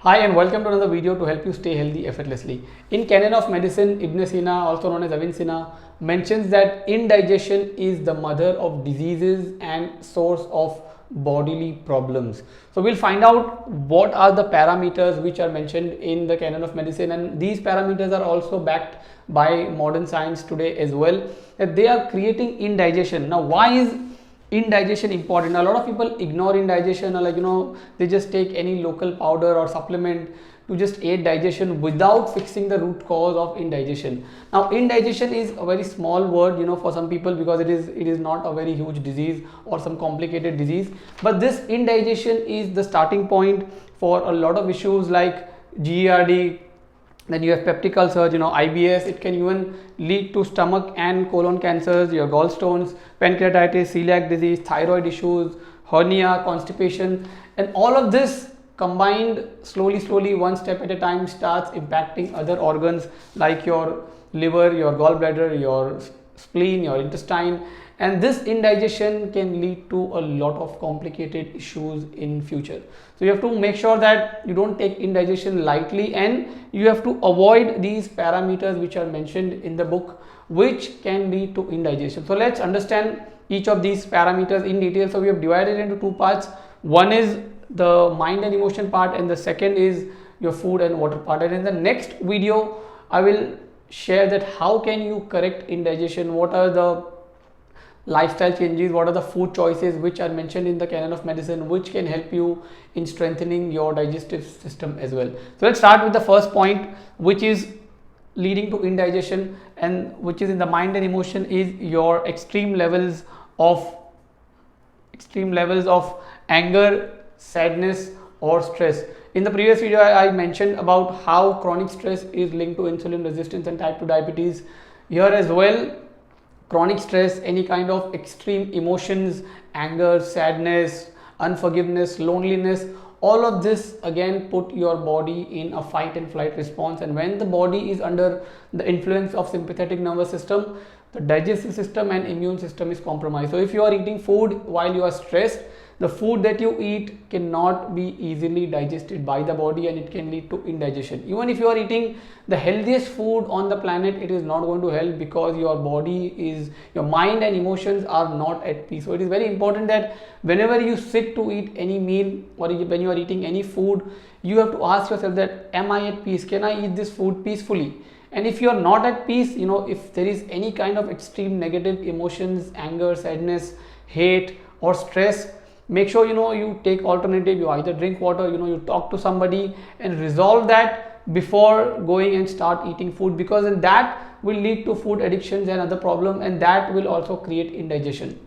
Hi and welcome to another video to help you stay healthy effortlessly. In canon of medicine, Ibn Sina, also known as Avicenna, mentions that indigestion is the mother of diseases and source of bodily problems. So we'll find out what are the parameters which are mentioned in the canon of medicine, and these parameters are also backed by modern science today as well, that they are creating indigestion. Now, why is indigestion important? A lot of people ignore indigestion, or they just take any local powder or supplement to just aid digestion without fixing the root cause of indigestion. Now, indigestion is a very small word, for some people, because it is not a very huge disease or some complicated disease, but this indigestion is the starting point for a lot of issues like GERD. Then you have peptic ulcers, IBS. It can even lead to stomach and colon cancers, your gallstones, pancreatitis, celiac disease, thyroid issues, hernia, constipation, and all of this combined slowly, one step at a time, starts impacting other organs like your liver, your gallbladder, your spleen, your intestine, and this indigestion can lead to a lot of complicated issues in future. So you have to make sure that you don't take indigestion lightly, and you have to avoid these parameters which are mentioned in the book, which can lead to indigestion. So let's understand each of these parameters in detail. So we have divided into two parts. One is the mind and emotion part, and the second is your food and water part. And in the next video I will share that how can you correct indigestion, what are the lifestyle changes, what are the food choices which are mentioned in the canon of medicine, which can help you in strengthening your digestive system as well. So let's start with the first point, which is leading to indigestion, and which is in the mind and emotion, is your extreme levels of anger, sadness or stress. In the previous video I mentioned about how chronic stress is linked to insulin resistance and type 2 diabetes. Here as well, chronic stress, any kind of extreme emotions, anger, sadness, unforgiveness, loneliness, all of this again put your body in a fight and flight response. And when the body is under the influence of sympathetic nervous system, the digestive system and immune system is compromised. So if you are eating food while you are stressed, the food that you eat cannot be easily digested by the body, and it can lead to indigestion. Even if you are eating the healthiest food on the planet, it is not going to help, because your mind and emotions are not at peace. So it is very important that whenever you sit to eat any meal, or when you are eating any food, you have to ask yourself that, am I at peace? Can I eat this food peacefully? And if you are not at peace, if there is any kind of extreme negative emotions, anger, sadness, hate or stress, make sure you take alternative. You either drink water, you talk to somebody and resolve that before going and start eating food, because then that will lead to food addictions and other problem, and that will also create indigestion.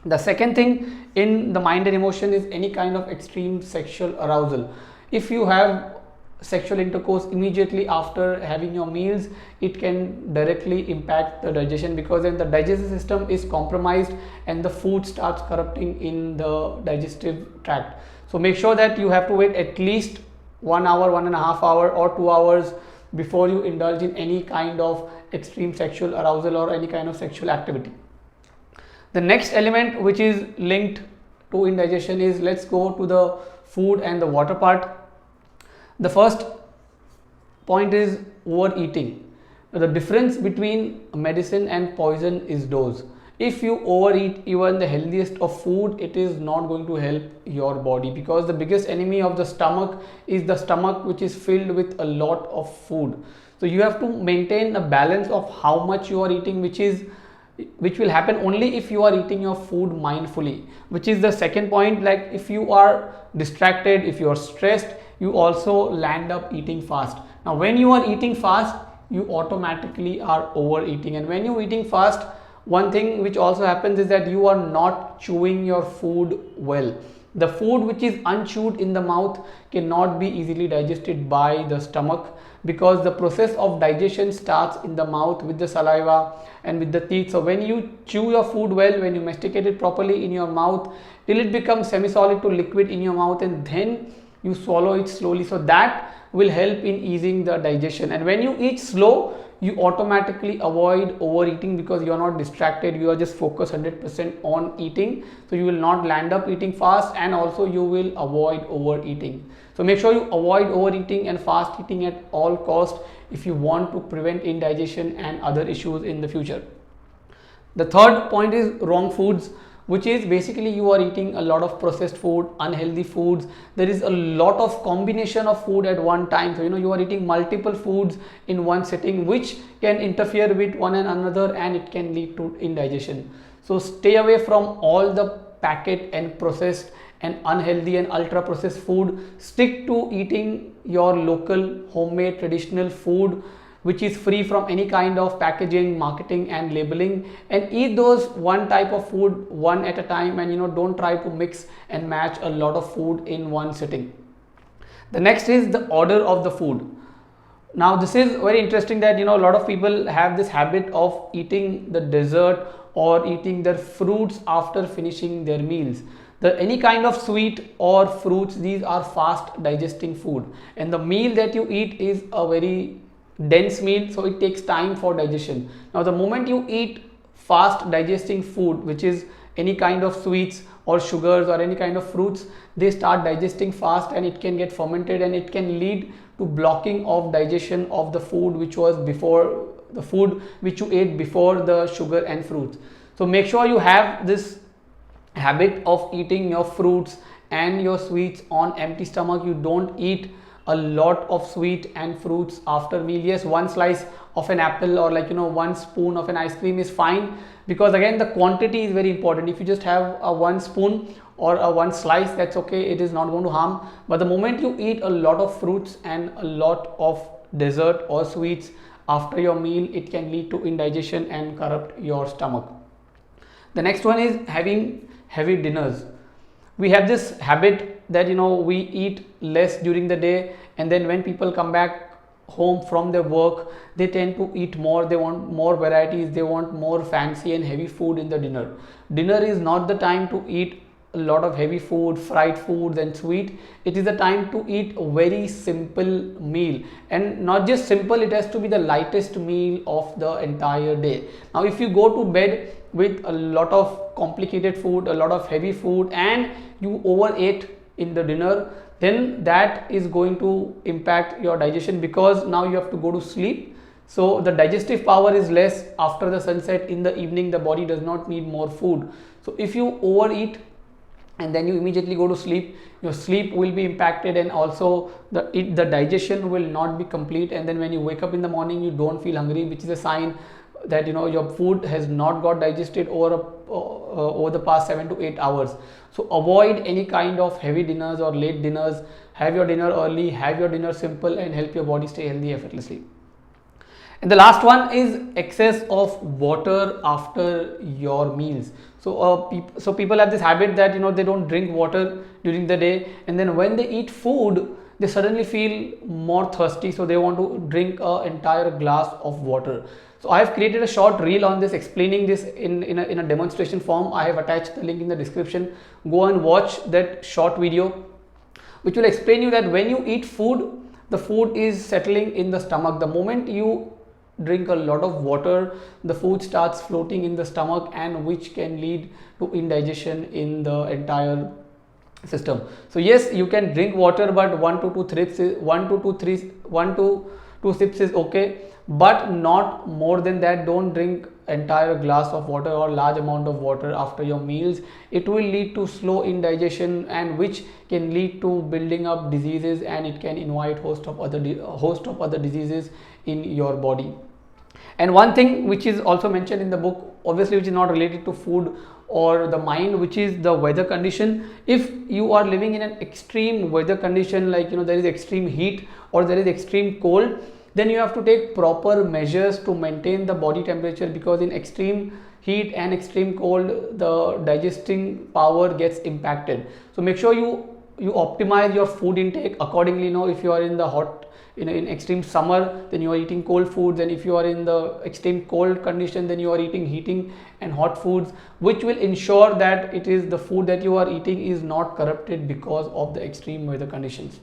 The second thing in the mind and emotion is any kind of extreme sexual arousal. If you have sexual intercourse immediately after having your meals, it can directly impact the digestion, because then the digestive system is compromised and the food starts corrupting in the digestive tract. So make sure that you have to wait at least 1 hour, 1.5 hour or 2 hours before you indulge in any kind of extreme sexual arousal or any kind of sexual activity. The next element which is linked to indigestion is, let's go to the food and the water part. The first point is overeating. The difference between medicine and poison is dose. If you overeat even the healthiest of food, it is not going to help your body, because the biggest enemy of the stomach is the stomach, which is filled with a lot of food. So you have to maintain a balance of how much you are eating, which will happen only if you are eating your food mindfully, which is the second point. Like, if you are distracted, if you are stressed, you also land up eating fast. Now, when you are eating fast, you automatically are overeating, and when you're eating fast, one thing which also happens is that you are not chewing your food well. The food which is unchewed in the mouth cannot be easily digested by the stomach, because the process of digestion starts in the mouth with the saliva and with the teeth. So when you chew your food well, when you masticate it properly in your mouth till it becomes semi-solid to liquid in your mouth, and then you swallow it slowly, so that will help in easing the digestion. And when you eat slow, you automatically avoid overeating because you are not distracted, you are just focused 100% on eating. So you will not land up eating fast, and also you will avoid overeating. So make sure you avoid overeating and fast eating at all cost if you want to prevent indigestion and other issues in the future. The third point is wrong foods, which is basically you are eating a lot of processed food, unhealthy foods. There is a lot of combination of food at one time. So you are eating multiple foods in one sitting, which can interfere with one another and it can lead to indigestion. So stay away from all the packet and processed and unhealthy and ultra processed food. Stick to eating your local homemade traditional food, which is free from any kind of packaging, marketing and labeling, and eat those one type of food one at a time, and don't try to mix and match a lot of food in one sitting. The next is the order of the food. Now this is very interesting that a lot of people have this habit of eating the dessert or eating their fruits after finishing their meals. Any kind of sweet or fruits, these are fast digesting food, and the meal that you eat is a very dense meal, so it takes time for digestion. Now the moment you eat fast digesting food, which is any kind of sweets or sugars or any kind of fruits, they start digesting fast and it can get fermented, and it can lead to blocking of digestion of the food which was before, the food which you ate before the sugar and fruits. So make sure you have this habit of eating your fruits and your sweets on empty stomach. You don't eat a lot of sweet and fruits after meal. Yes, one slice of an apple or one spoon of an ice cream is fine, because again the quantity is very important. If you just have a one spoon or a one slice, that's okay, it is not going to harm. But the moment you eat a lot of fruits and a lot of dessert or sweets after your meal, it can lead to indigestion and corrupt your stomach. The next one is having heavy dinners. We have this habit that we eat less during the day, and then when people come back home from their work, they tend to eat more. They want more varieties, they want more fancy and heavy food in the dinner. Dinner is not the time to eat a lot of heavy food, fried foods and sweet. It is the time to eat a very simple meal, and not just simple, it has to be the lightest meal of the entire day. Now if you go to bed with a lot of complicated food, a lot of heavy food, and you overate in the dinner, then that is going to impact your digestion, because now you have to go to sleep. So the digestive power is less after the sunset. In the evening the body does not need more food. So if you overeat and then you immediately go to sleep, your sleep will be impacted, and also the digestion will not be complete, and then when you wake up in the morning you don't feel hungry, which is a sign that your food has not got digested over the past 7 to 8 hours. So avoid any kind of heavy dinners or late dinners. Have your dinner early, have your dinner simple, and help your body stay healthy effortlessly. And the last one is excess of water after your meals. So people have this habit that they don't drink water during the day, and then when they eat food they suddenly feel more thirsty, so they want to drink an entire glass of water. So I have created a short reel on this, explaining this in a demonstration form. I have attached the link in the description. Go and watch that short video, which will explain you that when you eat food, the food is settling in the stomach. The moment you drink a lot of water, the food starts floating in the stomach, and which can lead to indigestion in the entire system. So yes, you can drink water, but 1 to 2 sips is okay, but not more than that. Don't drink entire glass of water or large amount of water after your meals. It will lead to slow indigestion, and which can lead to building up diseases, and it can invite host of other diseases in your body. And one thing which is also mentioned in the book, obviously which is not related to food or the mind, which is the weather condition. If you are living in an extreme weather condition, like there is extreme heat or there is extreme cold, then you have to take proper measures to maintain the body temperature, because in extreme heat and extreme cold the digesting power gets impacted. So make sure you optimize your food intake accordingly. If you are in the hot, in extreme summer, then you are eating cold foods, and if you are in the extreme cold condition, then you are eating heating and hot foods, which will ensure that it is the food that you are eating is not corrupted because of the extreme weather conditions.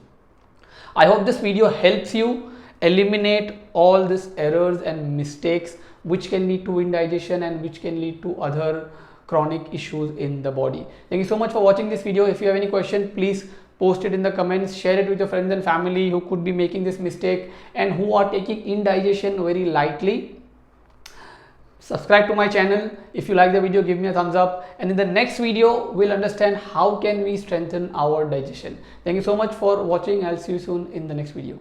I hope this video helps you, eliminate all these errors and mistakes which can lead to indigestion and which can lead to other chronic issues in the body. Thank you so much for watching this video. If you have any question, please post it in the comments, share it with your friends and family who could be making this mistake and who are taking indigestion very lightly. Subscribe to my channel. If you like the video, give me a thumbs up, and in the next video we'll understand how can we strengthen our digestion. Thank you so much for watching. I'll see you soon in the next video.